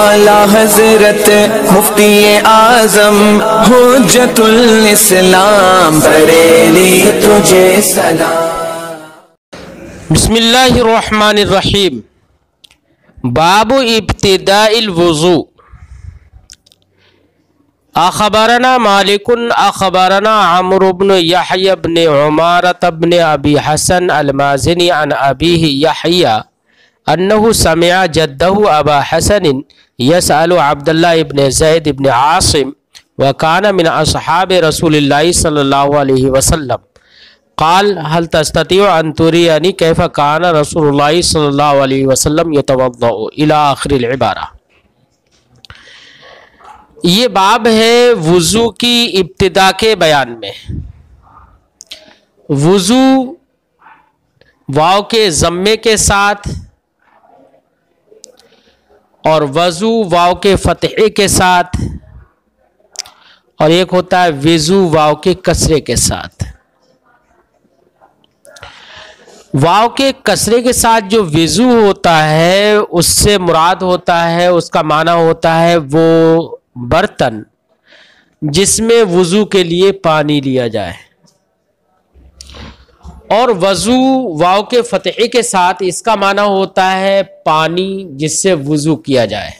आला हजरत मुफ्ती आजम हुज्जतुल इस्लाम बरेली तुझे सलाम। बिस्मिल्लाहिर्रहमानिर्रहीम। बाबु इब्तिदाइल वुज़ू। अख़बरना मालिकुन अख़बरना अम्र इब्न यहया इब्न उमारत इब्न अबी हसन अल-माज़िनी अन अबीही यहया अन्नहु समिअ जद्दहु अबा हसन यसअलु अब्दुल्लाह इब्न ज़ैद इब्न आसिम व कान मिन अस्हाबि रसूलिल्लाहि सल्लल्लाहु अलैहि वसल्लम क़ाल हल तस्ततिउ अन तुरियनी कैफ़ कान रसूलुल्लाहि सल्लल्लाहु अलैहि वसल्लम यतवद्दउ इला आखिरिल इबारा। ये बाब है वुज़ू की इब्तिदा के बयान में। वुज़ू वाव के ज़म्मे के साथ और वज़ू वाव के फ़तहे के साथ, और एक होता है विज़ू वाव के कसरे के साथ। वाव के कसरे के साथ जो विज़ू होता है उससे मुराद होता है, उसका माना होता है वो बर्तन जिसमें वुज़ू के लिए पानी लिया जाए। और वज़ू वाव के फ़तहे के साथ इसका माना होता है पानी जिससे वुज़ू किया जाए,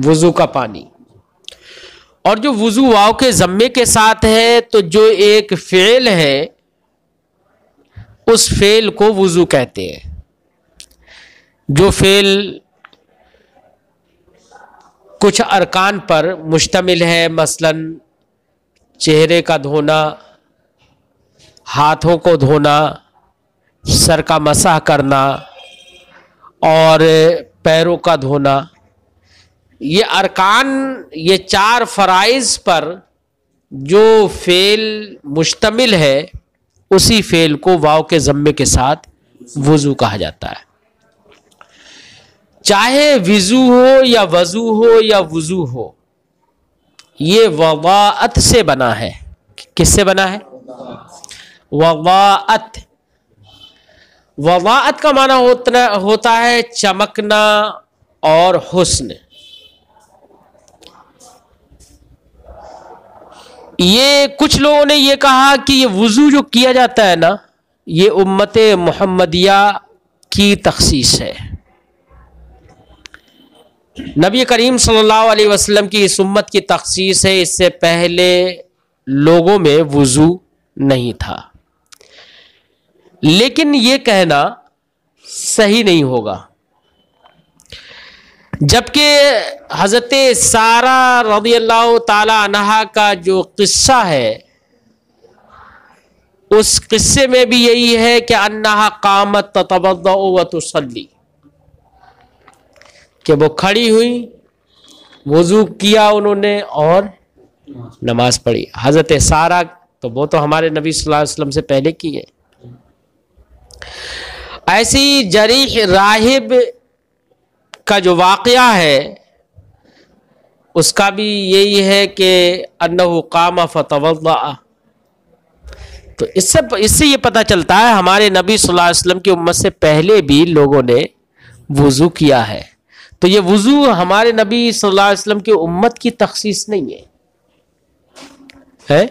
वुज़ू का पानी। और जो वुज़ू वाव के ज़म्मे के साथ है तो जो एक फ़ेल है उस फ़ेल को वुज़ू कहते हैं। जो फ़ेल कुछ अरकान पर मुश्तमिल है, मसलन चेहरे का धोना, हाथों को धोना, सर का मसाह करना और पैरों का धोना, ये अरकान, ये चार फ़राइज़ पर जो फ़ेल मुश्तमिल है उसी फ़ेल को वाव के ज़म्मे के साथ वुज़ू कहा जाता है। चाहे विज़ू हो या वज़ू हो या वुज़ू हो, ये वज़ाअत से बना है। किससे बना है? वज़ाअत। वज़ाअत का माना होता है चमकना और हुस्न। ये कुछ लोगों ने ये कहा कि ये वुज़ू जो किया जाता है ना, ये उम्मत मुहम्मदिया की तख़सीस है। नबी करीम सल्लल्लाहु अलैहि वसल्लम की इस उम्मत की तख़सीस है। इससे पहले लोगों में वुज़ू नहीं था। लेकिन ये कहना सही नहीं होगा, जबकि हज़रत सारा रज़ियल्लाहु ताला अन्हा का जो किस्सा है उस किस्से में भी यही है कि अन्नहा कामत ततवद्दउ व तुसल्ली, कि वो खड़ी हुई, वुज़ू किया उन्होंने और नमाज पढ़ी। हज़रत सारा तो वो तो हमारे नबी सल्लल्लाहु अलैहि वसल्लम से पहले की है। ऐसी जरीह राहिब का जो वाक़या है उसका भी यही है कि अन्नहु कामा फतवद्दा। तो इससे ये पता चलता है हमारे नबी सल्लल्लाहु अलैहि वसल्लम की उम्मत से पहले भी लोगों ने वुज़ू किया है। तो ये वुज़ू हमारे नबी सल्लल्लाहु अलैहि वसल्लम की उम्मत की तख़सीस नहीं है।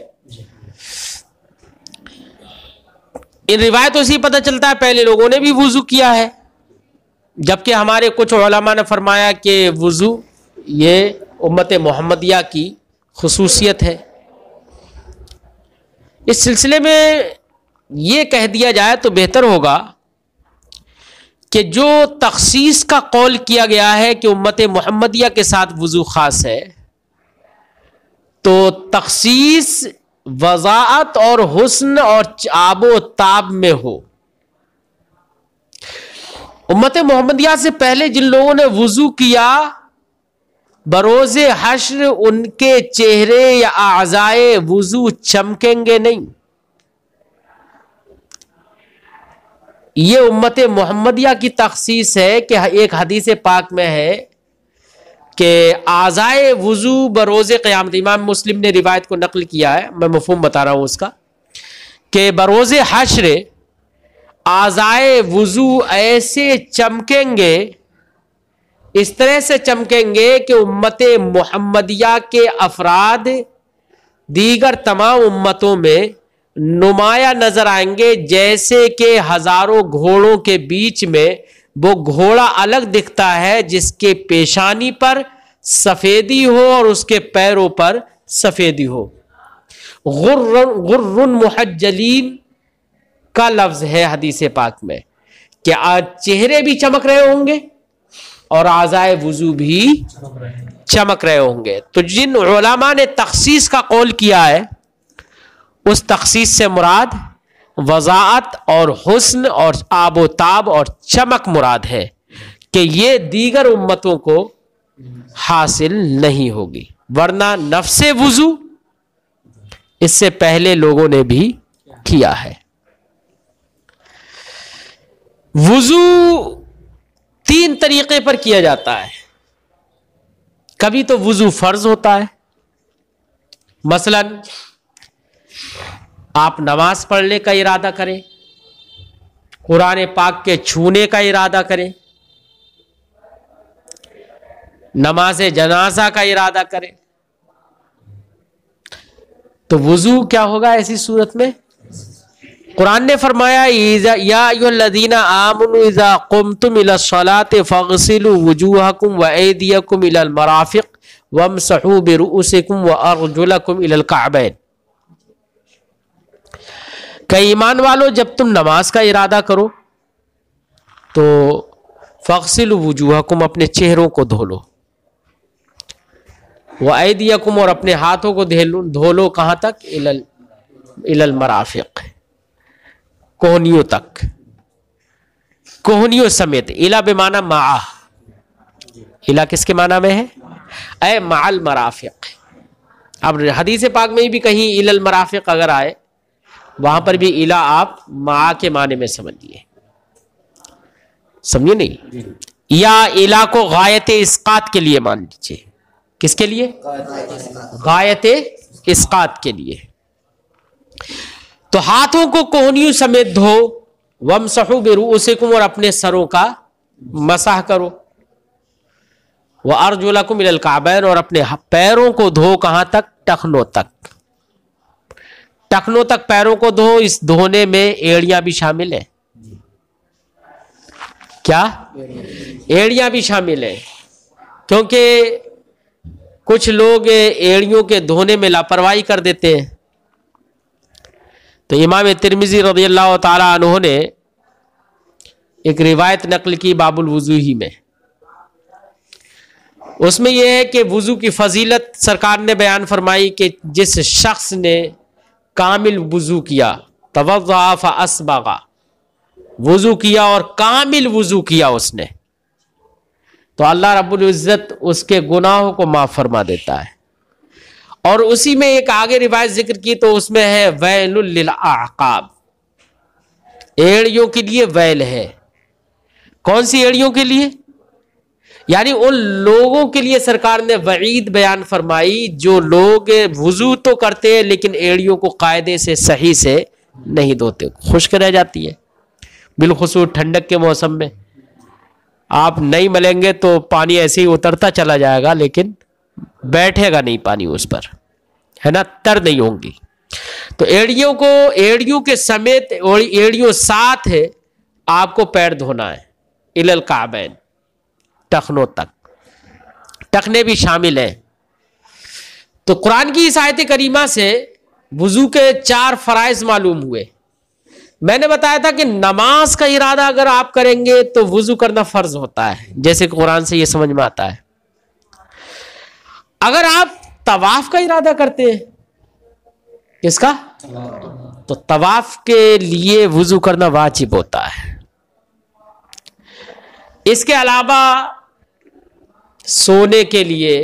इन रिवायतों से पता चलता है पहले लोगों ने भी वुज़ू किया है, जबकि हमारे कुछ उलमा ने फरमाया कि वुज़ू ये उम्मत मुहम्मदिया की खुसूसियत है। इस सिलसिले में ये कह दिया जाए तो बेहतर होगा कि जो तख़सीस का कौल किया गया है कि उम्मत मुहम्मदिया के साथ वुज़ू ख़ास है, तो तख़सीस वज़ाअत और हुस्न और आबो ताब में हो। उम्मत मुहम्मदिया से पहले जिन लोगों ने वुज़ू किया, बरोज़े हश्र उनके चेहरे या आज़ाए वुज़ू चमकेंगे नहीं। ये उम्मत मुहम्मदिया की तख़सीस है कि एक हदीस पाक में है कि आज़ाए वुज़ू बरोज़े क़यामत, इमाम मुस्लिम ने रिवायत को नकल किया है, मैं मफ़हूम बता रहा हूँ उसका, कि बरोज़े हश्र आज़ाए वुज़ू ऐसे चमकेंगे इस तरह से चमकेंगे कि उम्मत मुहम्मदिया के अफराद दीगर तमाम उम्मतों में नुमाया नजर आएंगे, जैसे कि हजारों घोड़ों के बीच में वो घोड़ा अलग दिखता है जिसके पेशानी पर सफेदी हो और उसके पैरों पर सफेदी हो। गुर्रुन मुहज्जलीन का लफ्ज है हदीस पाक में कि आज चेहरे भी चमक रहे होंगे और आज़ाए वुजू भी चमक रहे होंगे। तो जिन उलमा ने तखसीस का कौल किया है, उस तखसीस से मुराद वज़ाअत और हुस्न और आबोताब और चमक मुराद है कि ये दीगर उम्मतों को हासिल नहीं होगी, वरना नफ्से वुजू इससे पहले लोगों ने भी किया है। वुजू 3 तरीके पर किया जाता है। कभी तो वुजू फर्ज होता है, मसलन आप नमाज पढ़ने का इरादा करें, कुरान पाक के छूने का इरादा करें, नमाज जनाजा का इरादा करें, तो वुजू क्या होगा ऐसी सूरत में? कुरान ने फरमाया या अय्युहल्लज़ीना आमनू इज़ा क़ुमतुम इलस्सलाति फ़ग़सिलू वुजूहकुम व अयदियकुम इलल मराफ़िक़ वमसहू बिरुऊसिकुम व अर्जुलकुम इलल कअबैन। कई ईमान वालों, जब तुम नमाज का इरादा करो तो फ़ग़सिलू वुजूहकुम, अपने चेहरों को धो लो, व अयदियकुम, और अपने हाथों को धो लो, कहाँ तक? इलल मराफ़िक़, कोहनियों तक, कोहनियों समेत। इला बेमाना मा, इला किसके माना में है? ऐ माल मराफ़िक़। अब हदीस पाक में भी कहीं इलल मराफ़िक़ अगर आए, वहां पर भी इला आप मा के माने में समझिए, समझिए नहीं, या इला को गायत इस्कात के लिए मान लीजिए। किसके लिए? गायत इस्कात के लिए। तो हाथों को कोहनियों समेत धो, वमसहू बिरुऊसिकुम, और अपने सरों का मसाह करो, व अर्जुलकुम इलल कअबैन, और अपने पैरों को धो, कहां तक? टखनों तक। टखनों तक पैरों को धो। इस धोने में एड़ियां भी शामिल है। क्या? एड़ियां भी शामिल है, क्योंकि कुछ लोग एड़ियों के धोने में लापरवाही कर देते हैं। तो इमाम तिर्मिज़ी रज़ियल्लाहु ताला अन्हु ने एक रिवायत नकल की बाबुल वुजू ही में, उसमें यह है कि वुजू की फजीलत सरकार ने बयान फरमाई कि जिस शख्स ने कामिल वुजू किया, तवज़्ज़अ फ़अस्बग़, वुजू किया और कामिल वुजू किया उसने, तो अल्लाह रब्बुल इज्जत उसके गुनाहों को माफ फरमा देता है। और उसी में एक आगे रिवायत जिक्र की तो उसमें है वैलुल लिल आक़ाब, एड़ियों के लिए वैल है। कौन सी एड़ियों के लिए? यानी उन लोगों के लिए सरकार ने वईद बयान फरमाई जो लोग वुजू तो करते हैं लेकिन एड़ियों को कायदे से सही से नहीं धोते, खुश्क रह जाती है। बिलखुसूस ठंडक के मौसम में आप नहीं मलेंगे तो पानी ऐसे ही उतरता चला जाएगा, लेकिन बैठेगा नहीं पानी उस पर, है ना, तर नहीं होंगी। तो एड़ियों को, एड़ियों के समेत, एड़ियों साथ है आपको पैर धोना है, इलल काबैन, टखनों तक। टखने भी शामिल हैं। तो कुरान की इस आयत करीमा से वुजू के 4 फराइज मालूम हुए। मैंने बताया था कि नमाज का इरादा अगर आप करेंगे तो वुजू करना फर्ज होता है, जैसे कुरान से ये समझ में आता है। अगर आप तवाफ का इरादा करते हैं, किसका? तो तवाफ के लिए वुजू करना वाजिब होता है। इसके अलावा सोने के लिए,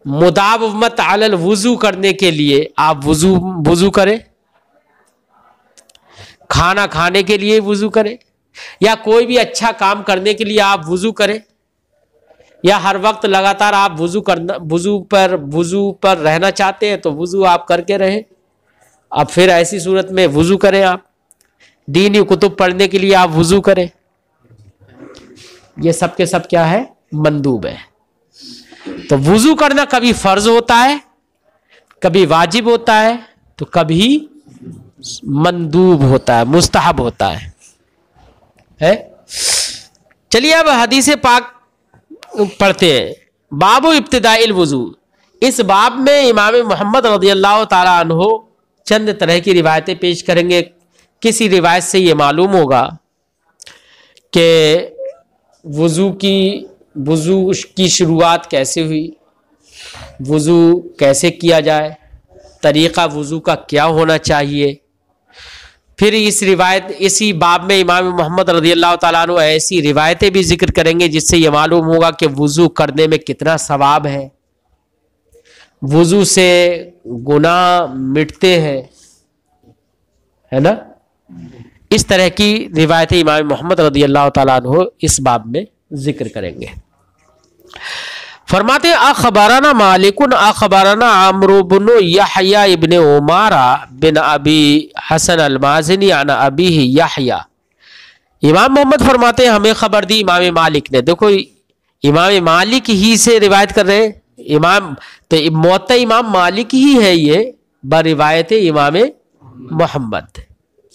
मुदावमत अलल वुजू करने के लिए आप वुजू करें, खाना खाने के लिए वुजू करें, या कोई भी अच्छा काम करने के लिए आप वुजू करें, या हर वक्त लगातार आप वुजू पर रहना चाहते हैं तो वुजू आप करके रहें। अब फिर ऐसी सूरत में वुजू करें, आप दीनी कुतुब पढ़ने के लिए आप वुजू करें। ये सब के सब क्या है? मंदूब है। तो वुजू करना कभी फर्ज होता है, कभी वाजिब होता है, तो कभी मंदूब होता है, मुस्तहब होता है? चलिए अब हदीस पाक पढ़ते हैं। बाबु इब्तिदाइल वुजू। इस बाब में इमाम मोहम्मद रज़ियल्लाहु ताला अन्हु चंद तरह की रिवायतें पेश करेंगे। किसी रिवायत से ये मालूम होगा कि वुजू की शुरुआत कैसे हुई, वुजू कैसे किया जाए, तरीक़ा वुजू का क्या होना चाहिए। फिर इसी बाब में इमाम मोहम्मद रज़ियल्लाहु ताला अन्हु ऐसी रिवायतें भी जिक्र करेंगे जिससे ये मालूम होगा कि वुजू करने में कितना सवाब है, वुजू से गुनाह मिटते हैं, है ना। इस तरह की रिवायतें इमाम मोहम्मद रज़ियल्लाहु ताला अन्हु इस बाब में जिक्र करेंगे। फरमाते अखबरना मालिकुन अखबरना अम्रु बिन यहया इब्न उमारा बिन अबी हसन अल-माज़नी अन अबीही यहया। इमाम मोहम्मद फरमाते हमें खबर दी इमाम मालिक ने। देखो इमाम मालिक ही से रिवायत कर रहे हैं। इमाम तो मुअत्ता इमाम मालिक ही है, ये बरिवायत इमाम मोहम्मद,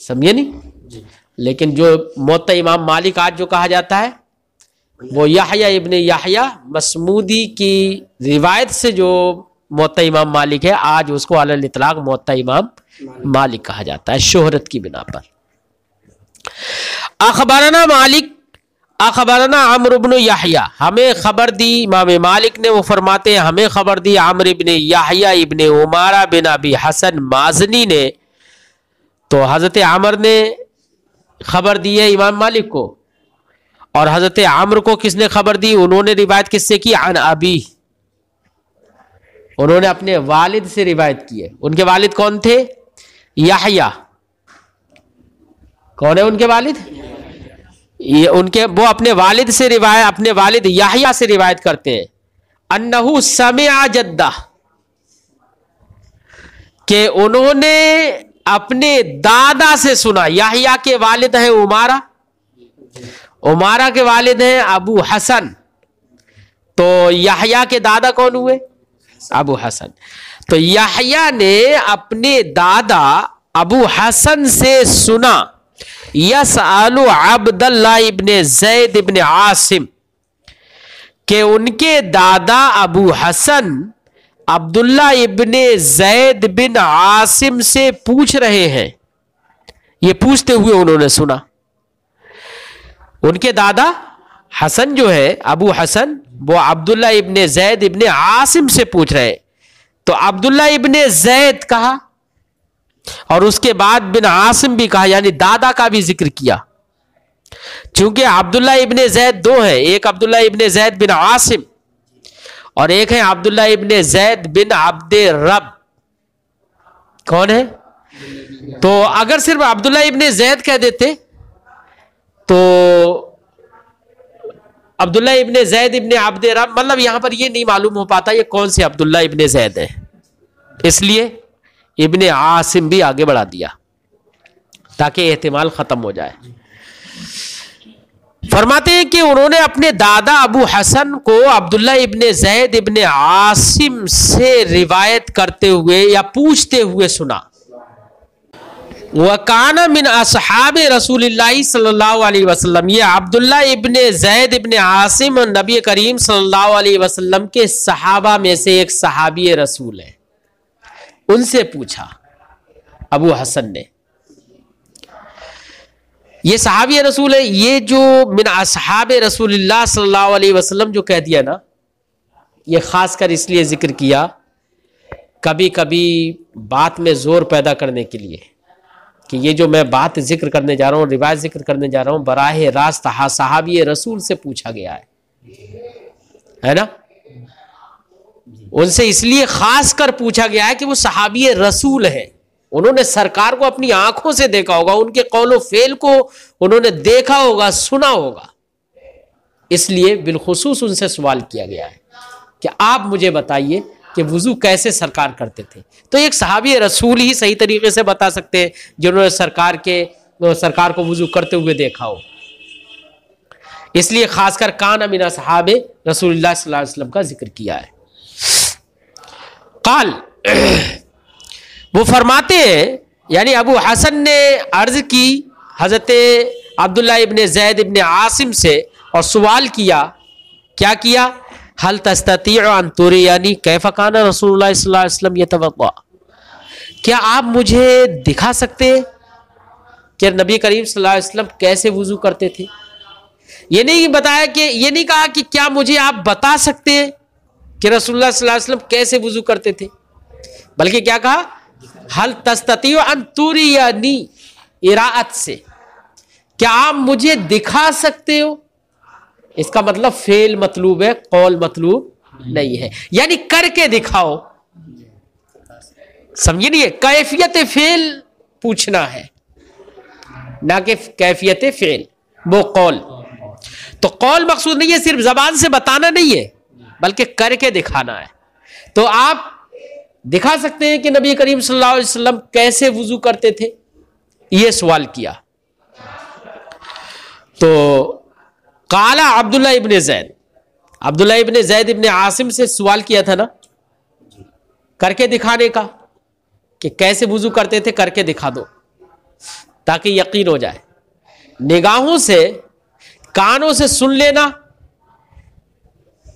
समझे नहीं। लेकिन जो मुअत्ता इमाम मालिक आज जो कहा जाता है वो यहया इब्न यहया मसमूदी की रिवायत से जो मुअत्ता इमाम मालिक है, आज उसको अलल इतलाक मुअत्ता इमाम मालिक कहा जाता है शोहरत की बिना पर। अखबरना मालिक अखबरना अम्र इब्न यहया, हमें खबर दी इमाम मालिक ने। वो फरमाते हैं हमें खबर दी अम्र इब्न यहया इब्न उमारा बिन अबी हसन माज़नी ने। तो हजरत आमर ने खबर दी है इमाम मालिक को, और हजरत आमर को किसने खबर दी? उन्होंने रिवायत किससे की? अन अबी, उन्होंने अपने वालिद से रिवायत की है। उनके वालिद कौन थे? यहया। कौन है उनके वालिद? वो अपने वालिद से रिवायत, अपने वालिद यहया से रिवायत करते हैं। अन्नहु समिअ जद्दा, के उन्होंने अपने दादा से सुना। यहया के वालिद हैं उमारा, उमारा के वालिद हैं अबू हसन। तो यहया के दादा कौन हुए? अबू हसन। तो यहया ने अपने दादा अबू हसन से सुना, यसअलु अब्दुल्लाह इब्ने ज़ैद इब्ने आसिम, के उनके दादा अबू हसन अब्दुल्ला इब्ने ज़ैद बिन आसिम से पूछ रहे हैं। ये पूछते हुए उन्होंने सुना। उनके दादा हसन जो है अबू हसन, वो अब्दुल्ला इब्ने ज़ैद इब्ने आसिम से पूछ रहे। तो अब्दुल्ला इब्ने ज़ैद कहा और उसके बाद बिन आसिम भी कहा, यानी दादा का भी जिक्र किया। चूंकि अब्दुल्ला इब्ने ज़ैद दो हैं, एक अब्दुल्ला इब्ने ज़ैद बिन आसिम और एक है अब्दुल्ला इब्ने ज़ैद बिन अब्दे रब। कौन है? तो अगर सिर्फ अब्दुल्ला इब्ने ज़ैद कह देते तो अब्दुल्ला इब्ने ज़ैद इब्ने अब्दे रब, मतलब यहां पर यह नहीं मालूम हो पाता ये कौन से अब्दुल्ला इब्ने ज़ैद है, इसलिए इब्ने आसिम भी आगे बढ़ा दिया ताकि एहतिमाल खत्म हो जाए। फरमाते हैं कि उन्होंने अपने दादा अबू हसन को अब्दुल्ला इब्ने ज़ैद इब्ने आसिम से रिवायत करते हुए या पूछते हुए सुना। वकाना मिन असहाब रसूलिल्लाह सल्लल्लाहु अलैहि वसल्लम, ये अब्दुल्ला इब्ने ज़ैद इब्ने आसिम नबी करीम सल्लल्लाहु अलैहि वसल्लम के सहाबा में से एक सहाबी रसूल है। उनसे पूछा अबू हसन ने। ये सहाबी रसूल है, ये जो मिन असहाब रसूलिल्लाह सल्लल्लाहु अलैहि वसल्लम जो कह दिया ना, ये खासकर इसलिए जिक्र किया कभी कभी बात में जोर पैदा करने के लिए कि ये जो मैं बात जिक्र करने जा रहा हूँ, रिवायत जिक्र करने जा रहा हूँ, बराह रास्त सहाबी रसूल से पूछा गया है ना। उनसे इसलिए खास कर पूछा गया है कि वो सहाबी रसूल है, उन्होंने सरकार को अपनी आंखों से देखा होगा, उनके कौलो फेल को उन्होंने देखा होगा, सुना होगा, इसलिए बिलखुसूस उनसे सवाल किया गया है कि आप मुझे बताइए कि वुजू कैसे सरकार करते थे। तो एक सहाबी रसूल ही सही तरीके से बता सकते हैं जिन्होंने सरकार को वुजू करते हुए देखा हो। इसलिए खासकर कान मिन असहाबे रसूलुल्लाह सल्लल्लाहु अलैहि वसल्लम का जिक्र किया है। काल, वो फरमाते हैं, यानी अबू हसन ने अर्ज की हजरत अब्दुल्लाह इब्ने ज़ैद इब्ने आसिम से और सवाल किया, क्या किया? हल तस्ततीउ अन तुरियानी कैफ़ काना रसूलुल्लाह सल्लल्लाहु अलैहि वसल्लम यतवद्दा, क्या आप मुझे दिखा सकते हैं कि नबी करीम सल्लल्लाहु अलैहि वसल्लम कैसे वुजू करते थे? ये नहीं बताया कि, ये नहीं कहा कि क्या मुझे आप बता सकते हैं कि रसूलुल्लाह सल्लल्लाहु अलैहि वसल्लम कैसे वुजू करते थे, बल्कि क्या कहा? हल तस्ततीउ अन तुरियानी, इराअत से, क्या आप मुझे दिखा सकते हो? इसका मतलब फेल मतलूब है, कौल मतलूब नहीं है, यानी करके दिखाओ। समझिए नहीं, कैफियत फेल पूछना है, ना कि कैफियत फेल, वो कौल। तो कौल मकसूद नहीं है, सिर्फ जबान से बताना नहीं है, बल्कि करके दिखाना है। तो आप दिखा सकते हैं कि नबी करीम सल्लल्लाहु अलैहि वसल्लम कैसे वुजू करते थे? यह सवाल किया। तो काला अब्दुल्लाह इब्ने ज़ैद, अब्दुल्लाह इब्ने ज़ैद इब्ने आसिम से सवाल किया था ना करके दिखाने का, कि कैसे वुजू करते थे, करके दिखा दो ताकि यकीन हो जाए। निगाहों से, कानों से सुन लेना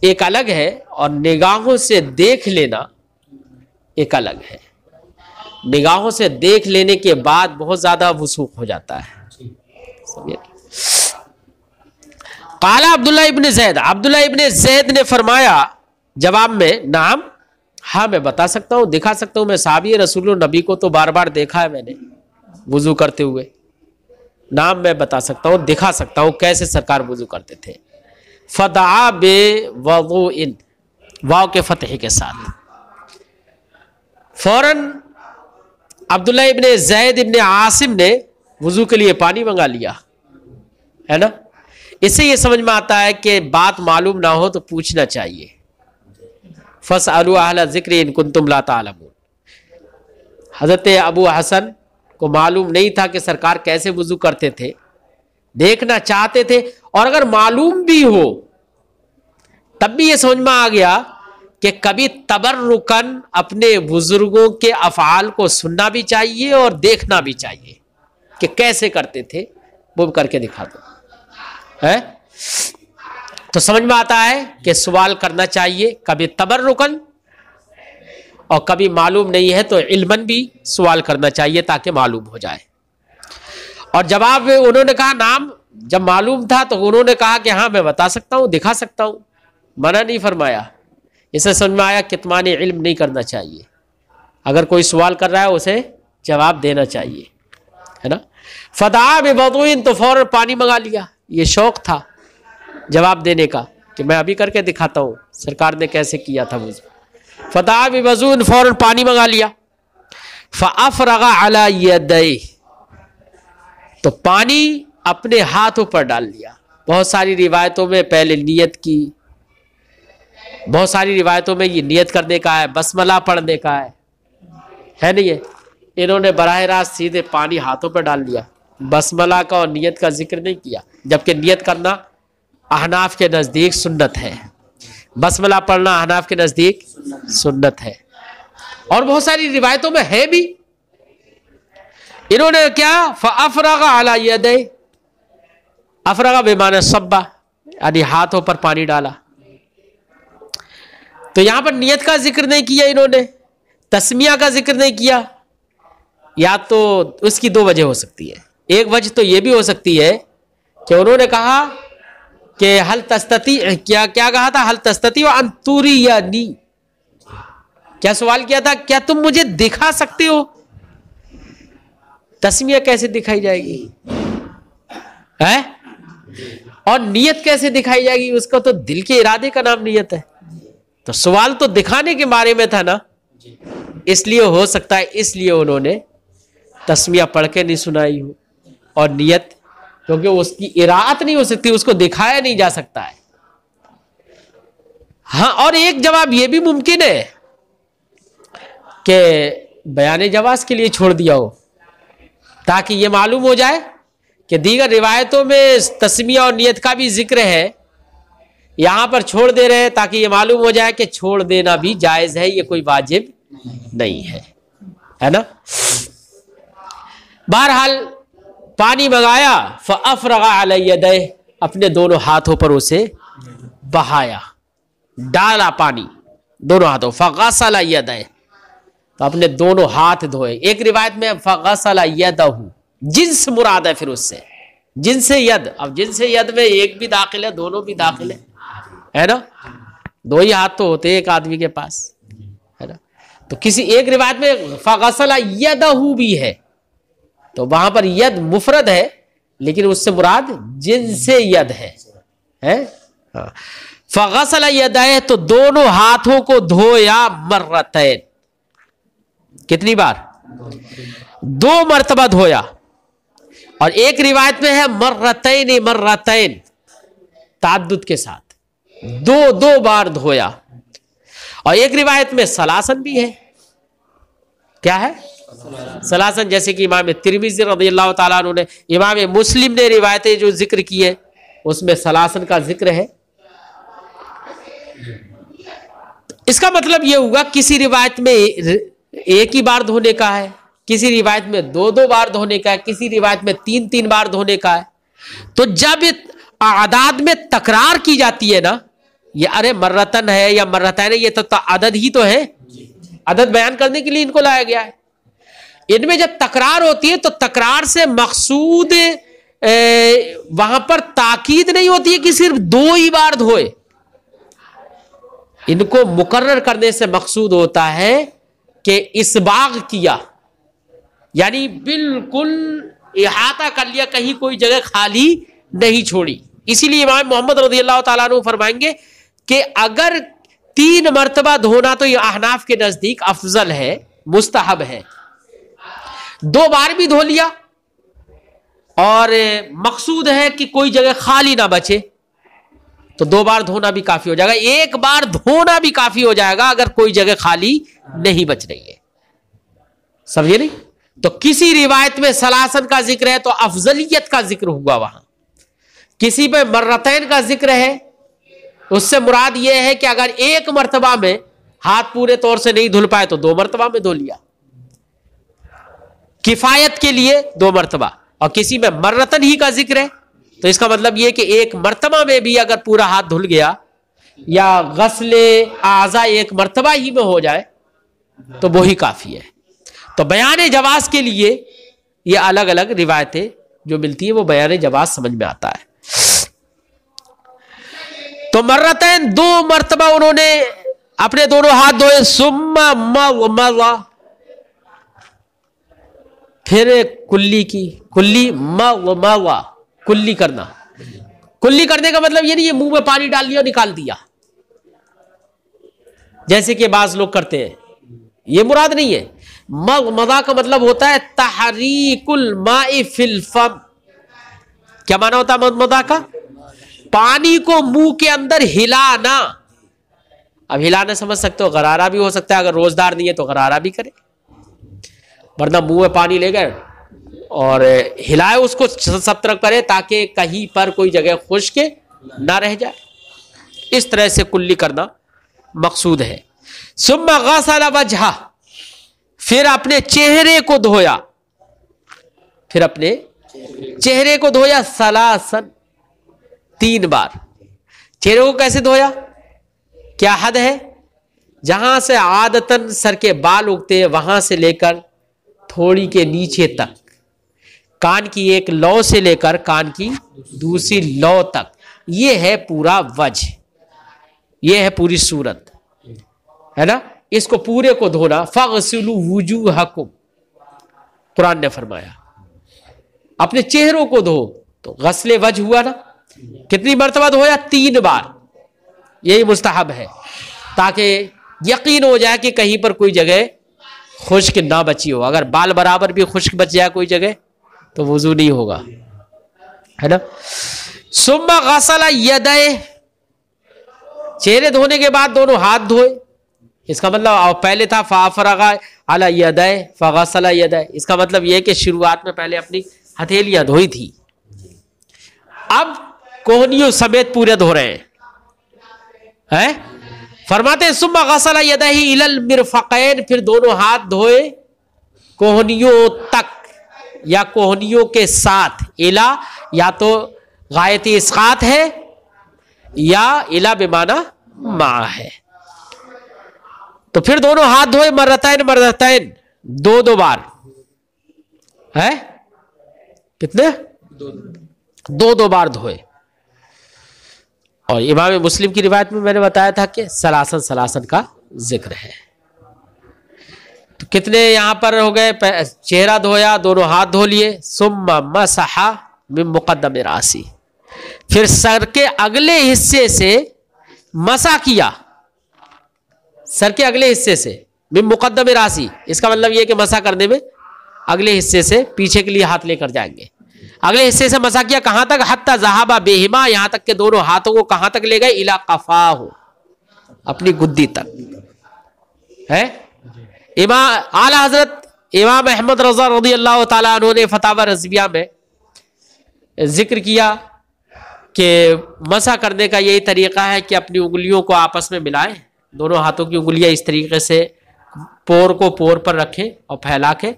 एक अलग है, और निगाहों से देख लेना एक अलग है। निगाहों से देख लेने के बाद बहुत ज्यादा वसूख हो जाता है। काला अब्दुल्लाह इब्ने ज़ैद, अब्दुल्लाह इब्ने ज़ैद ने फरमाया जवाब में, नाम, हाँ मैं बता सकता हूँ, दिखा सकता हूँ, मैं साहबी रसूल नबी को तो बार बार देखा है मैंने वुजू करते हुए। नाम, मैं बता सकता हूँ, दिखा सकता हूँ कैसे सरकार वुजू करते थे। फदआ बे वज़ूइन, वाव के फतह के साथ, फौरन अब्दुल्लाह इब्ने ज़ैद इब्ने आसिम ने वुजू के लिए पानी मंगा लिया, है ना। इससे ये समझ में आता है कि बात मालूम ना हो तो पूछना चाहिए। फस्अलू अहला ज़िक्र इन कुंतुम ला तालमून। हज़रत अबू हसन को मालूम नहीं था कि सरकार कैसे वुजू करते थे, देखना चाहते थे, और अगर मालूम भी हो तब भी ये समझ में आ गया कि कभी तबर्रुकन अपने बुजुर्गों के अफ़आल को सुनना भी चाहिए और देखना भी चाहिए कि कैसे करते थे, वो करके दिखा दो, है। तो समझ में आता है कि सवाल करना चाहिए, कभी तबर्रुकन और कभी मालूम नहीं है तो इल्मन भी सवाल करना चाहिए ताकि मालूम हो जाए। और जवाब उन्होंने कहा नाम, जब मालूम था तो उन्होंने कहा कि हाँ मैं बता सकता हूँ, दिखा सकता हूँ, मना नहीं फरमाया। इसे समझ में आया कितमान इल्म नहीं करना चाहिए, अगर कोई सवाल कर रहा है उसे जवाब देना चाहिए, है ना। फदा बेवदुइन, तो फौरन पानी मंगा लिया, ये शौक था जवाब देने का कि मैं अभी करके दिखाता हूँ सरकार ने कैसे किया था वुज़ू। फदा बेवज़ून, फौरन पानी मंगा लिया। फ़अफ़रग़ अला यदैहि, तो पानी अपने हाथों पर डाल लिया। बहुत सारी रिवायतों में पहले नियत की, बहुत सारी रिवायतों में ये नियत करने का है, बसमला पढ़ने का है नहीं है। इन्होंने बराह रास्त सीधे पानी हाथों पर डाल लिया, बसमला का और नियत का जिक्र नहीं किया, जबकि नियत करना अहनाफ के नज़दीक सुन्नत है, बसमला पढ़ना अहनाफ के नज़दीक सुन्नत है। और बहुत सारी रिवायतों में है भी। इन्होंने क्या, फ़अफ़रग़ अला यदैहि, अफ़रग़ बेमाने सब्बा, यानी हाथों पर पानी डाला। तो यहां पर नियत का जिक्र नहीं किया इन्होंने, तस्मिया का जिक्र नहीं किया। या तो उसकी दो वजह हो सकती है। एक वजह तो यह भी हो सकती है कि उन्होंने कहा कि हल तस्तती, क्या कहा था, हल तस्तती व अंतुरी या नी, क्या सवाल किया था, क्या तुम मुझे दिखा सकते हो। तस्मिया कैसे दिखाई जाएगी, है, और नियत कैसे दिखाई जाएगी, उसका तो दिल के इरादे का नाम नियत है। तो सवाल तो दिखाने के बारे में था ना, इसलिए हो सकता है इसलिए उन्होंने तस्मिया पढ़ के नहीं सुनाई हो, और नियत, क्योंकि उसकी इरादत नहीं हो सकती, उसको दिखाया नहीं जा सकता है। हाँ, और एक जवाब यह भी मुमकिन है कि बयान जवाज के लिए छोड़ दिया हो, ताकि यह मालूम हो जाए कि दीगर रिवायतों में तस्मिया और नियत का भी जिक्र है, यहां पर छोड़ दे रहे हैं ताकि ये मालूम हो जाए कि छोड़ देना भी जायज है, ये कोई वाजिब नहीं है ना। बहरहाल पानी मंगाया, फअफ़रग़ा अला यदैहि, अपने दोनों हाथों पर उसे बहाया, डाला पानी दोनों हाथों, फ़ग़सल यदैहि, तो अपने दोनों हाथ धोए। एक रिवायत में फ़ग़सल यदहु, जिन्स मुराद है फिर उससे, जिनसे यद। अब जिनसे यद में एक भी दाखिल है, दोनों भी दाखिल है ना, दो ही हाथ तो होते हैं एक आदमी के पास, है ना। तो किसी एक रिवायत में फ़ग़सल यदहु भी है, तो वहां पर यद मुफरद है लेकिन उससे मुराद जिनसे यद है। हाँ। फ़ग़सल यदैहि, तो दोनों हाथों को धोया, मर्रतैन, कितनी बार? 2 मरतबा धोया। और एक रिवायत में है मर्रतैन मर्रतैन, ताद्दुद के साथ, 2 बार धोया। और एक रिवायत में सलासन भी है। क्या है? सलासन, जैसे कि इमाम तिरमिज़ी रज़ियल्लाहु ताला अन्हु ने, इमाम मुस्लिम ने रिवायतें जो जिक्र की है उसमें सलासन का जिक्र है। इसका मतलब यह हुआ किसी रिवायत में एक ही बार धोने का है, किसी रिवायत में 2 बार धोने का है, किसी रिवायत में 3 बार धोने का है। तो जब आदाद में तकरार की जाती है ना, ये अरे मर्रतन है या मर्रतैन है, ये तो अदद ही तो है, अदद बयान करने के लिए इनको लाया गया है। इनमें जब तकरार होती है तो तकरार से मकसूद वहां पर ताकीद नहीं होती है कि सिर्फ 2 ही बार धोए। इनको मुकर्रर करने से मकसूद होता है कि इसबाग किया, यानी बिल्कुल इहाता कर लिया, कहीं कोई जगह खाली नहीं छोड़ी। इसीलिए इमाम मोहम्मद रज़ियल्लाहु ताला अन्हु फरमाएंगे कि अगर 3 मरतबा धोना तो यह अहनाफ के नजदीक अफजल है, मुस्तहब है। 2 बार भी धो लिया और मकसूद है कि कोई जगह खाली ना बचे, तो 2 बार धोना भी काफी हो जाएगा। 1 बार धोना भी काफी हो जाएगा अगर कोई जगह खाली नहीं बच रही है। समझे नहीं? तो किसी रिवायत में सलासन का जिक्र है तो अफजलियत का जिक्र हुआ वहां, किसी पे मर्रतैन का जिक्र है, उससे मुराद यह है कि अगर 1 मरतबा में हाथ पूरे तौर से नहीं धुल पाए तो 2 मरतबा में धो लिया, किफायत के लिए 2 मरतबा। और किसी में मर्रतन ही का जिक्र है तो इसका मतलब यह कि 1 मरतबा में भी अगर पूरा हाथ धुल गया या गस्ले आज़ा 1 मरतबा ही में हो जाए तो वो ही काफी है। तो बयान जवाज के लिए ये अलग अलग रिवायतें जो मिलती है वो बयान जवाज समझ में आता है। तो मर्रतैन 2 मरतबा उन्होंने अपने दोनों हाथ धोए, सुम्मा मज़मज़ा, फिर कुल्ली की, कुल्ली मज़मज़ा, कुल्ली करना। कुल्ली करने का मतलब ये नहीं है मुंह में पानी डाल लिया और निकाल दिया जैसे कि बाज लोग करते हैं, ये मुराद नहीं है। मज़मज़ा का मतलब होता है तहरीकुल माई फिल फम। क्या माना होता है मज़मज़ा का? पानी को मुंह के अंदर हिलाना। अब हिलाना समझ सकते हो, गरारा भी हो सकता है, अगर रोजदार नहीं है तो गरारा भी करे, वरना मुंह में पानी ले गए और हिलाए उसको सब तरफ करे ताकि कहीं पर कोई जगह खुश्क ना रह जाए। इस तरह से कुल्ली करना मकसूद है। सुम्मा गसल वजहा, फिर अपने चेहरे को धोया, फिर अपने चेहरे को धोया, सलासन, 3 बार। चेहरे को कैसे धोया? क्या हद है? जहां से आदतन सर के बाल उगते हैं वहां से लेकर थोड़ी के नीचे तक, कान की एक लौ से लेकर कान की दूसरी लौ तक, ये है पूरा वजह, ये है पूरी सूरत, है ना। इसको पूरे को धोना। फगसिलू वुजूहकुम, कुरान ने फरमाया अपने चेहरों को धो, तो गस्ले वजह हुआ ना। कितनी मरतबा धोया? 3 बार। यही मुस्तहब है ताकि यकीन हो जाए कि कहीं पर कोई जगह खुश्क ना बची हो। अगर बाल बराबर भी खुश्क बच जाए कोई जगह तो वुजू नहीं होगा, है ना। सुम्मा गसला यदैहि, चेहरे धोने के बाद दोनों हाथ धोए। इसका मतलब पहले था फ़अफ़रग़ा अला यदैहि फ़ग़सला यदैहि, इसका मतलब यह है कि शुरुआत में पहले अपनी हथेलियां धोई थी, अब कोहनियों समेत पूरे धो रहे हैं। फरमाते हैं सुम्मा गसला यदैहि इलल मिरफक़ैन, फिर दोनों हाथ धोए कोहनियों तक या कोहनियों के साथ। इला या तो गायती इस्कात है या इला बेमाना मा है। तो फिर दोनों हाथ धोए मर्रतैन मर्रतैन, दो दो बार है। कितने? दो दो बार धोए। और इमाम मुस्लिम की रिवायत में मैंने बताया था कि सलासन सलासन का जिक्र है। तो कितने यहां पर हो गए? चेहरा धोया, दोनों हाथ धो लिए। सुम्मा मसहा मिन मुक़द्दम रासी, फिर सर के अगले हिस्से से मसा किया। सर के अगले हिस्से से मिन मुक़द्दम रासी, इसका मतलब यह कि मसा करने में अगले हिस्से से पीछे के लिए हाथ लेकर जाएंगे। अगले हिस्से से मसा किया कहां तक? हत्ता ज़हाबा बेहिमा, यहां तक के दोनों हाथों को कहां तक ले गए? इला क़फ़ाहु, अपनी गुद्दी तक है। इमाम आला हजरत इमाम अहमद रज़ा रज़ियल्लाहु ताला अन्हु ने फतावा रज़विया में जिक्र किया कि मसा करने का यही तरीका है कि अपनी उंगलियों को आपस में मिलाएं, दोनों हाथों की उंगलियां इस तरीके से पोर को पोर पर रखें और फैला के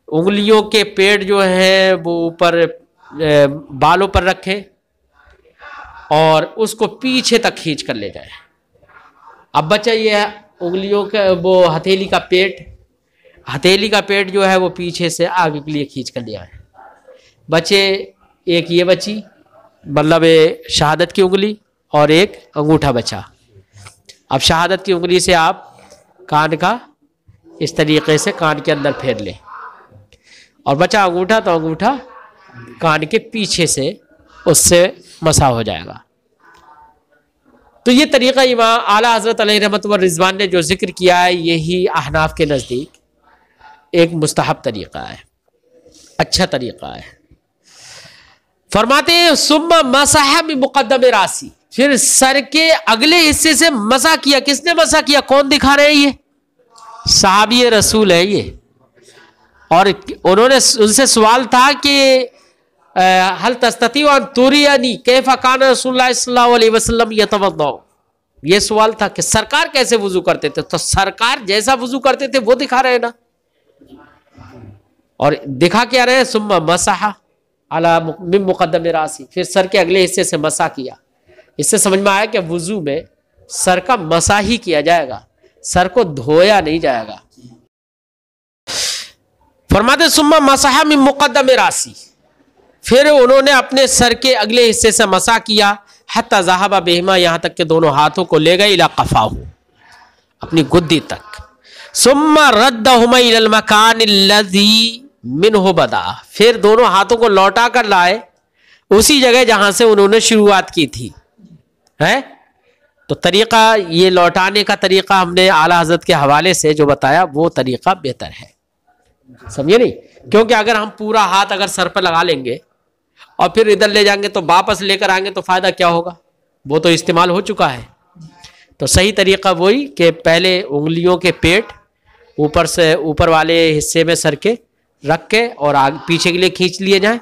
उंगलियों के पेट जो है वो ऊपर बालों पर रखें और उसको पीछे तक खींच कर ले जाए। अब बचा ये उंगलियों का वो हथेली का पेट जो है वो पीछे से आगे के लिए खींच कर ले आए। बचे एक ये बची, मतलब शहादत की उंगली और एक अंगूठा बचा। अब शहादत की उंगली से आप कान का इस तरीके से कान के अंदर फेर लें और बचा अंगूठा, तो अंगूठा कान के पीछे से उससे मसा हो जाएगा। तो ये तरीका इमाम आला हजरत अलैहि रहमत व रिजवान ने जो जिक्र किया है, यही अहनाफ के नज़दीक एक मुस्तहब तरीका है, अच्छा तरीका है। फरमाते हैं सुम्मा मसहा बि मुक़द्दम रासी, फिर सर के अगले हिस्से से मसा किया। किसने मसा किया? कौन दिखा रहे हैं? ये सहाबी रसूल है ये। और उन्होंने उनसे सवाल था कि हल तस्तती अन तुरियनी कैफ़ कान रसूलुल्लाह सल्लल्लाहु अलैहि वसल्लम यतवद्दौ। ये सवाल था कि सरकार कैसे वुजू करते थे, तो सरकार जैसा वुजू करते थे वो दिखा रहे हैं ना। और दिखा क्या रहे हैं? सुम्मा मसहा अला मिन मुक़द्दम रासी, फिर सर के अगले हिस्से से मसा किया। इससे समझ में आया कि वुजू में सर का मसा ही किया जाएगा, सर को धोया नहीं जाएगा। फरमाते सुम्मा मसहा मिन मुक़द्दम रासी, फिर उन्होंने अपने सर के अगले हिस्से से मसा किया। हत्ता ज़हाबा बेहिमा, यहां तक के दोनों हाथों को ले गए इला क़फ़ाहु, अपनी गुद्दी तक। सुम्मा रद्दहुमा इलल मकान अल्लज़ी मिनहु बदा, फिर दोनों हाथों को लौटा कर लाए उसी जगह जहां से उन्होंने शुरुआत की थी है। तो तरीका, ये लौटाने का तरीका हमने आला हजरत के हवाले से जो बताया वो तरीका बेहतर है, समझे नहीं? क्योंकि अगर हम पूरा हाथ अगर सर पर लगा लेंगे और फिर इधर ले जाएंगे तो वापस लेकर आएंगे तो फायदा क्या होगा? वो तो इस्तेमाल हो चुका है। तो सही तरीका वही कि पहले उंगलियों के पेट ऊपर से ऊपर वाले हिस्से में सर के रख के और आगे पीछे के लिए खींच लिए जाए,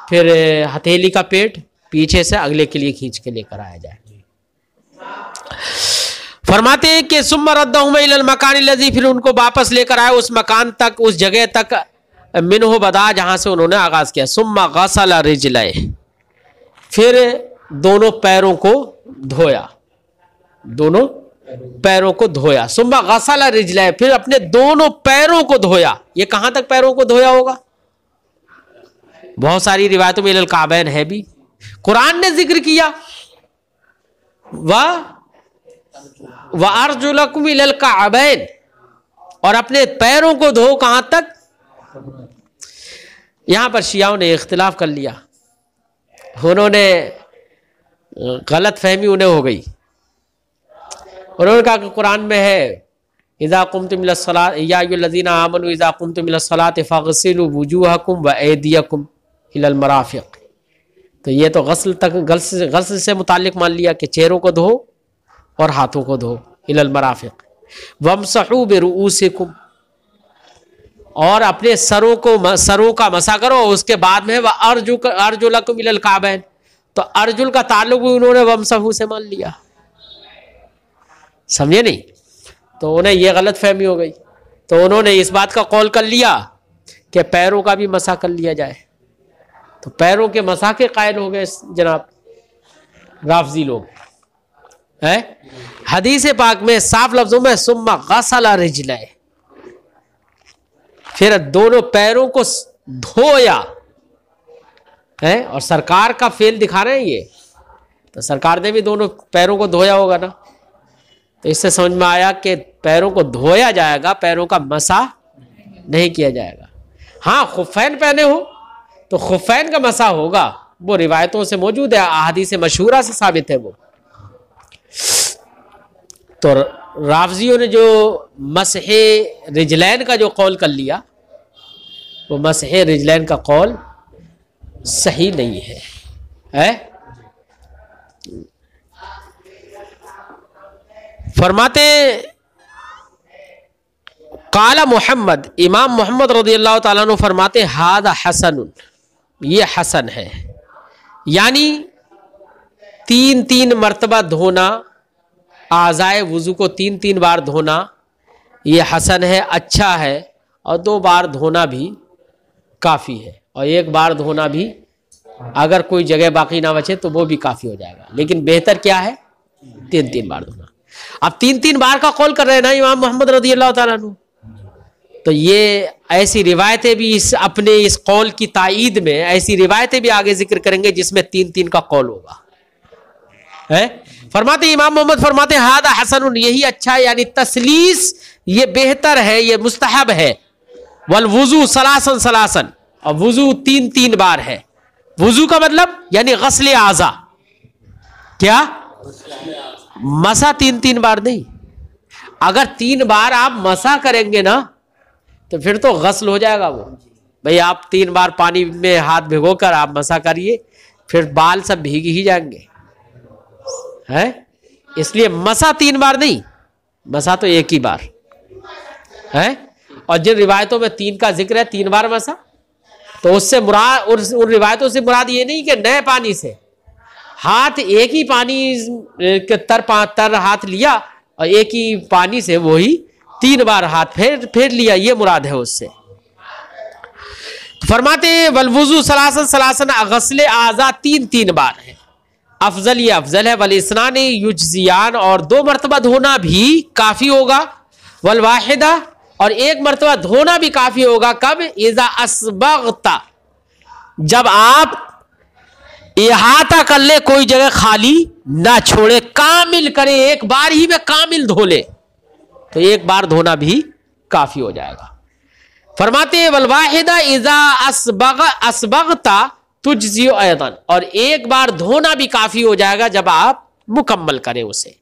फिर हथेली का पेट पीछे से अगले के लिए खींच के लेकर आया जाए। फरमाते हैं कि सुम्मा रद्दहुमा इलल मकान अल्लज़ी, फिर उनको वापस लेकर आए उस मकान तक, उस जगह तक मिनहु बदा जहां से उन्होंने आगाज किया। सुम्मा गसला रिजलैह, फिर दोनों पैरों को धोया, दोनों पैरों को धोया। सुम्मा गसला रिजलैह, फिर अपने दोनों पैरों को धोया। ये कहां तक पैरों को धोया होगा? बहुत सारी रिवायतों में इलल काबैन है भी, कुरान ने जिक्र किया। व अर्जुलकुम इलल काबैन, और अपने पैरों को धो कहां तक? यहां पर शियाओं ने इख्तिलाफ कर लिया, उन्होंने गलत फहमी उन्हें हो गई। उन्होंने कहा कि कुरान में है इज़ा कुमतुम इला सलात या अय्युहल्लज़ीना आमनू इज़ा कुमतुम इला सलाति फ़ग़सिलू वुजूहकुम व ऐदियकुम इलल मराफ़िक़। तो ये तो गस्ल से मुताल्लिक मान लिया कि चेहरों को धो और हाथों को धो, इलल मराफ़िक़। वमसहू बिरुऊसिकुम, और अपने सरों का मसा करो। उसके बाद में वह अर्जुलकुम इलल काबैन, तो अर्जुल का ताल्लुक भी उन्होंने वमसहू से मान लिया, समझे नहीं? तो उन्हें यह गलत फहमी हो गई, तो उन्होंने इस बात का कौल कर लिया कि पैरों का भी मसा कर लिया जाए। तो पैरों के मसा के कायल हो गए जनाब राफजी लोग। है हदीस पाक में साफ लफ्जों में सुम्मा गसला रिजलैह, फिर दोनों पैरों को धोया है। और सरकार का फेल दिखा रहे हैं ये, तो सरकार ने भी दोनों पैरों को धोया होगा ना। तो इससे समझ में आया कि पैरों को धोया जाएगा, पैरों का मसा नहीं किया जाएगा। हाँ, खुफैन पहने हो तो खुफैन का मसा होगा, वो रिवायतों से मौजूद है, अहादीस मशहूरा से साबित है वो। तो राफजियों ने जो मसहे रिजलैन का जो कौल कर लिया, वो मसहे रिजलैन का कौल सही नहीं है? फरमाते काला मोहम्मद, इमाम मोहम्मद रज़ियल्लाहु ताला अन्हु फरमाते हादा हसनुन, ये हसन है, यानी 3-3 मरतबा धोना, आज़ाए वुज़ू को 3-3 बार धोना, ये हसन है, अच्छा है। और 2 बार धोना भी काफ़ी है, और 1 बार धोना भी अगर कोई जगह बाकी ना बचे तो वो भी काफ़ी हो जाएगा। लेकिन बेहतर क्या है? 3-3 बार धोना। अब 3-3 बार का कौल कर रहे हैं ना इमाम मोहम्मद रज़ियल्लाहु ताला अन्हु, तो ये ऐसी रिवायतें भी अपने इस कौल की ताईद में ऐसी रिवायतें भी आगे जिक्र करेंगे जिसमें 3-3 का कौल होगा। है फरमाते इमाम मोहम्मद फरमाते हादा हसनुन, यही अच्छा है, यानी तसलीस ये बेहतर है, ये मुस्तहब है। वल वुजू सलासन सलासन, और वुजू 3-3 बार है। वुजू का मतलब यानी गस्ल आज़ा, क्या मसा 3-3 बार नहीं। अगर 3 बार आप मसा करेंगे ना तो फिर तो गस्ल हो जाएगा वो। भाई आप 3 बार पानी में हाथ भिगोकर आप मसा करिए, फिर बाल सब भीग ही जाएंगे, है? इसलिए मसा 3 बार नहीं, मसा तो 1 ही बार है। और जिन रिवायतों में 3 का जिक्र है, 3 बार मसा, तो उससे मुराद उन रिवायतों से मुराद ये नहीं कि नए पानी से हाथ, एक ही पानी के तर हाथ लिया और एक ही पानी से वही 3 बार हाथ फेर लिया, ये मुराद है उससे। फरमाते वल वुजू सलासन सलासन, गस्ल आज़ा 3-3 बार है। अफजल ये अफजल है। वल इस्नानी युज्जियान, और 2 मरतबा धोना भी काफी होगा। वल वाहिदा, और 1 मरतबा धोना भी काफी होगा। कब? इज़ा अस्बगता, जब आप इहाता कर ले, कोई जगह खाली ना छोड़े, कामिल करे, एक बार ही में कामिल धो ले, तो 1 बार धोना भी काफी हो जाएगा। फरमाते वल वाहिदा इज़ा अस्बगता तुज्ज़िउ अयदन, और 1 बार धोना भी काफी हो जाएगा जब आप मुकम्मल करें उसे।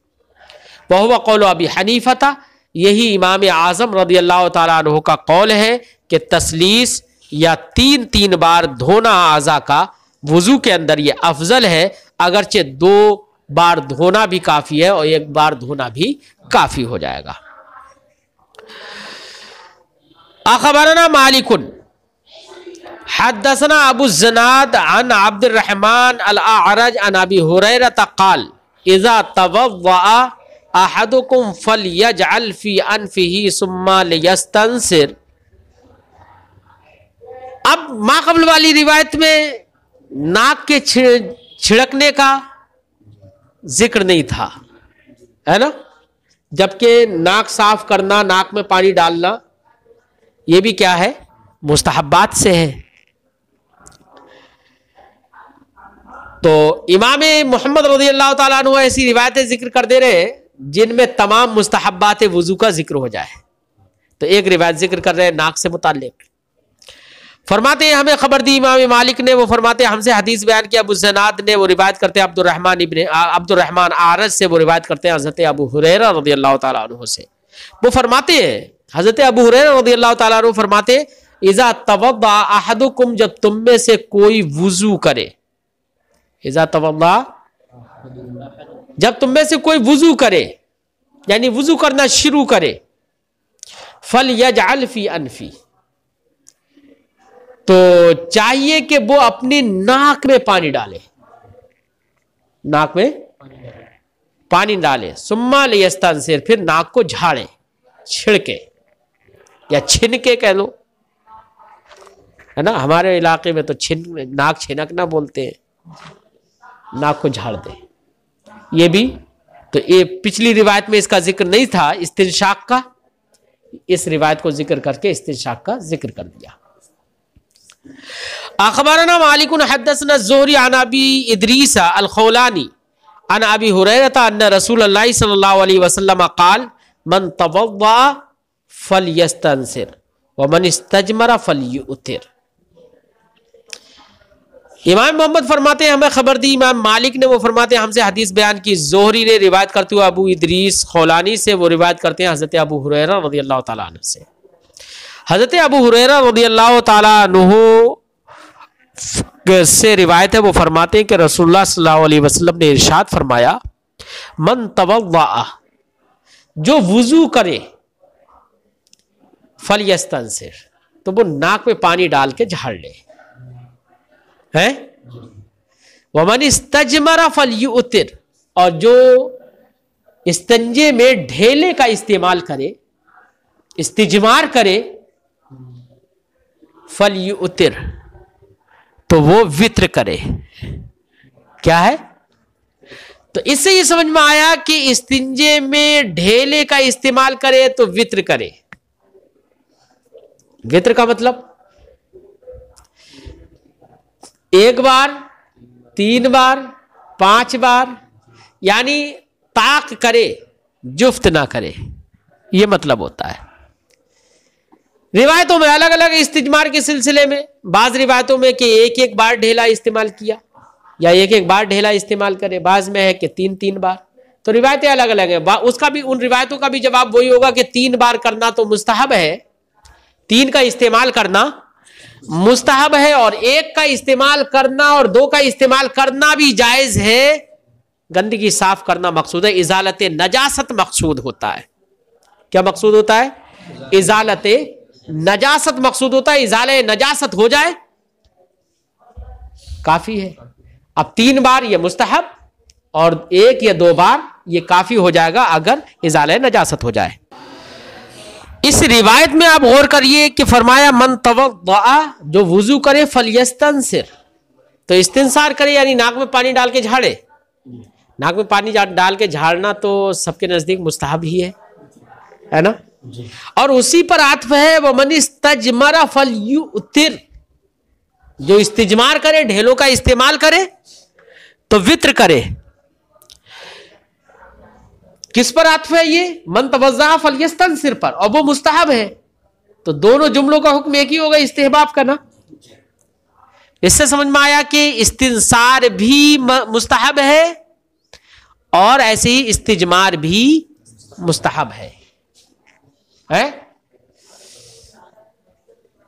वहुवा कौल अबी हनीफा, यही इमाम आज़म रज़ियल्लाहु ताला अन्हु का कौल है कि तसलीस या 3-3 बार धोना आज़ा का वुजू के अंदर ये अफजल है, अगरचे 2 बार धोना भी काफी है और 1 बार धोना भी काफी हो जाएगा। अखबरना मालिकुन हद्दसना अबू ज़नाद अन अब्दुर्रहमान अल-अअरज अन अबी हुरैरा क़ाल इज़ा तवव्वअ अहदुकुम फलयजअल फी अनफिही सुम्मा लियस्तंसिर। अब मा कबल वाली रिवायत में नाक के छिड़कने का जिक्र नहीं था, है ना, जबकि नाक साफ करना, नाक में पानी डालना, ये भी क्या है? मुस्तहब्बात से है। तो इमाम मोहम्मद रज़ियल्लाहु ताला अन्हु ऐसी रिवायतें जिक्र कर दे रहे हैं जिनमें तमाम मुस्तहब्बात वुजू का जिक्र हो जाए। तो एक रिवायत जिक्र कर रहे हैं नाक से मुताल्लिक। फरमाते हैं हमें खबर दी इमाम मालिक ने, वो फरमाते हैं हमसे हदीस बयान किया अबू ज़नाद ने, वो रिवायत करते हैं अब्दुर्रहमान आरज से, वो रिवायत करते हैं हज़रत अबू हुरैरा रज़ियल्लाहु ताला अन्हु से। वो फरमाते हैं हज़रत अबू हुरैरा रज़ियल्लाहु ताला अन्हु फरमाते इज़ा तवद्दा अहदुकुम, जब तुम में से कोई वुजू करे, इज़ा तवद्दा, जब तुम में से कोई वुजू करे, यानी वुजू करना शुरू करे, फलयजअल फी अनफी, तो चाहिए कि वो अपनी नाक में पानी डाले। नाक में पानी डाले, सुम्मा लियस्तंसिर, फिर नाक को झाड़े, छिड़के या छिनके कह लो, है ना, हमारे इलाके में तो नाक छिनकना बोलते हैं, नाक को झाड़ दे। ये भी तो ये पिछली रिवायत में इसका जिक्र नहीं था इस्तिंशाक का, इस रिवायत को जिक्र करके इस्तिंशाक का जिक्र कर दिया। अखबारना मालिक हदसना ज़ुहरी अन अबी इदरीस अल खौलानी अन अबी हुरैरा अन्न रसूलुल्लाह सल्लल्लाहु अलैहि वसल्लम क़ाल मन तवद्दा फलयस्तंसिर व मन इस्तजमरा फलयुतिर। इमाम मोहम्मद फरमाते हैं, हमें खबर दी इमाम मालिक ने, वो फरमाते हैं हमसे हदीस बयान की, ज़ोहरी ने रिवायत करते हुए अबू इदरीस खौलानी से, वो रिवायत करते हैं हज़रत अबू हुरैरा रज़ियल्लाहु ताला अन्हु से। हज़रत अबू हुरैरा रज़ियल्लाहु ताला अन्हु से रिवायत है, वो फरमाते हैं कि रसूलुल्लाह सल्लल्लाहु अलैहि वसल्लम ने इरशाद फरमाया, मन तवद्दा, जो वुजू करे, फलयस्तंसिर, तो वो नाक में पानी डाल के झाड़ ले, है, वमन इस्तजमरा फलयुतिर, और जो इस्तंजे में ढेले का इस्तेमाल करे, इस्तिजमार करे, फलयुतिर, तो वो वित्र करे। क्या है? तो इससे ये समझ में आया कि इस्तिंजे में ढेले का इस्तेमाल करे तो वित्र करे। वित्र का मतलब 1 बार, 3 बार, 5 बार, यानी ताक करे, जुफ्त ना करे, ये मतलब होता है। रिवायतों में अलग अलग इस्तिजमार के सिलसिले में, बाज रिवायतों में कि 1-1 बार ढेला इस्तेमाल किया या 1-1 बार ढेला इस्तेमाल करे, बाज में है कि 3-3 बार, तो रिवायतें अलग अलग हैं। उसका भी, उन रिवायतों का भी जवाब वही होगा कि 3 बार करना तो मुस्तहब है, 3 का इस्तेमाल करना मुस्तहब है, और 1 का इस्तेमाल करना और 2 का इस्तेमाल करना भी जायज है। गंदगी साफ करना मकसूद है, इजालत नजासत मकसूद होता है। क्या मकसूद होता है? इजालत नजासत मकसूद होता है। इजाले नजासत हो जाए काफी है। अब 3 बार ये मुस्तहब और 1 या 2 बार ये काफी हो जाएगा अगर इजाले नजासत हो जाए। इस रिवायत में आप गौर करिए कि फरमाया मन तवद्दा, जो वुजू करे, फलयस्तंसिर, तो इस्तिंसार करे, यानी नाक में पानी डाल के झाड़े। नाक में पानी डाल के झाड़ना तो सबके नजदीक मुस्तहब ही है ना। और उसी पर आत्फ है वो मन इस्तजमरा फलयुतिर, जो इस्तिजमार करे, ढेलों का इस्तेमाल करे तो वित्र करे। किस पर आत्फ है ये? मन तवज़्ज़ा फलयस्तंसिर पर, और वो मुस्तहब है। तो दोनों जुमलों का हुक्म एक ही होगा, इस्तेहबाब का ना। इससे समझ में आया कि इस्तिंसार भी मुस्तहब है और ऐसे ही इस्तिजमार भी मुस्तहब है।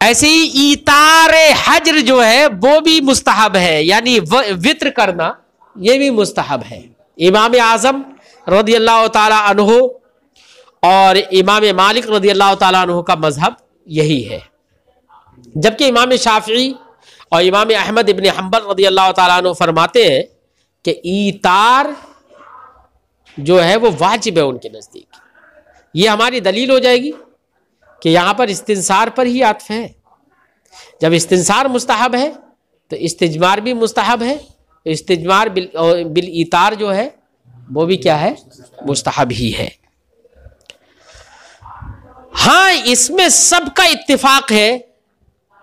ऐसे ही ईतार हजर जो है वो भी मुस्तहब है, यानी वित्र करना ये भी मुस्तहब है। इमाम आजम रज़ियल्लाहु ताला अन्हु और इमाम मालिक रज़ियल्लाहु ताला अन्हु का मजहब यही है, जबकि इमाम शाफी और इमाम अहमद इब्न हंबल रज़ियल्लाहु ताला अन्हु फरमाते हैं कि ईतार जो है वो वाजिब है उनके नजदीक। ये हमारी दलील हो जाएगी कि यहां पर इस्तिंसार पर ही आत्फ है। जब इस्तिंसार मुस्तहब है तो इस्तिजमार भी मुस्तहब है, तो इस्तिजमार बिल ईतार जो है वो भी क्या है? मुस्तहब ही है। हां, इसमें सबका इत्तिफाक है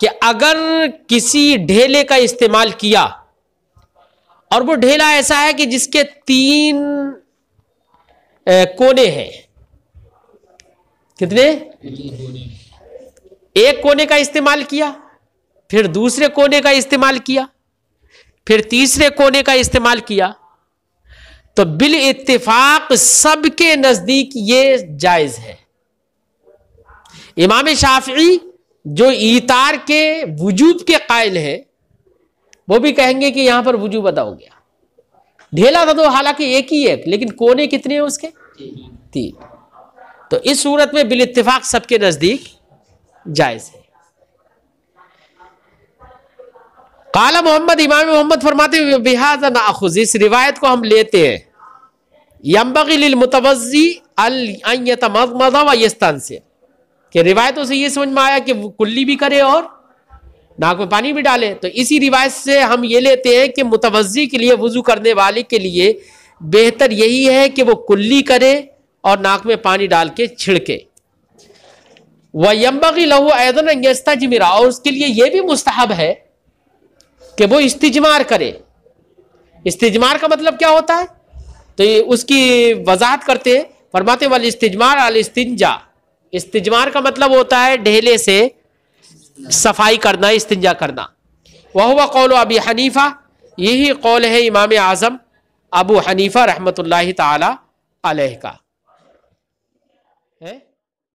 कि अगर किसी ढेले का इस्तेमाल किया और वो ढेला ऐसा है कि जिसके 3 कोने हैं, कितने? 1 कोने का इस्तेमाल किया, फिर दूसरे कोने का इस्तेमाल किया, फिर तीसरे कोने का इस्तेमाल किया, तो बिल इत्तिफाक सबके नजदीक ये जायज है। इमाम शाफी जो ईतार के वजूब के कायल है वो भी कहेंगे कि यहां पर वजूब अदा हो गया। ढेला तो हालांकि एक ही है, लेकिन कोने कितने हैं उसके? 3। तो इस सूरत में बिल इत्तिफाक सबके नजदीक जायज है। काला मोहम्मद, इमाम मोहम्मद फरमाते हैं बिहाज़ा नाखुज़, इस रिवायत को हम लेते हैं। यंबग़ी लिल मुतवज़्ज़ी अन यतमज़मज़ व यस्तंसिर, कि रिवायतों से ये समझ में आया कि वो कुल्ली भी करे और नाक में पानी भी डाले। तो इसी रिवायत से हम ये लेते हैं कि मुतवज़्ज़ी के लिए, वुज़ू करने वाले के लिए बेहतर यही है कि वो कुल्ली करे और नाक में पानी डाल के छिड़के। व यंबग़ी लहू ऐदन अन यस्तजमिर, और उसके लिए ये भी मुस्तहब है कि वो इस्तिजमार करे। इस्तिजमार का मतलब क्या होता है, तो ये उसकी वजाहत करते हैं, फरमाते वाल इस्तिजमार अल इस्तिंजा, इस्तिजमार का मतलब होता है ढेले से सफाई करना, इस्तिंजा करना। वह हुआ कौल अबी हनीफा, यही कौल है इमाम आज़म अबू हनीफा रहमतुल्लाहि ताला अलैह का है।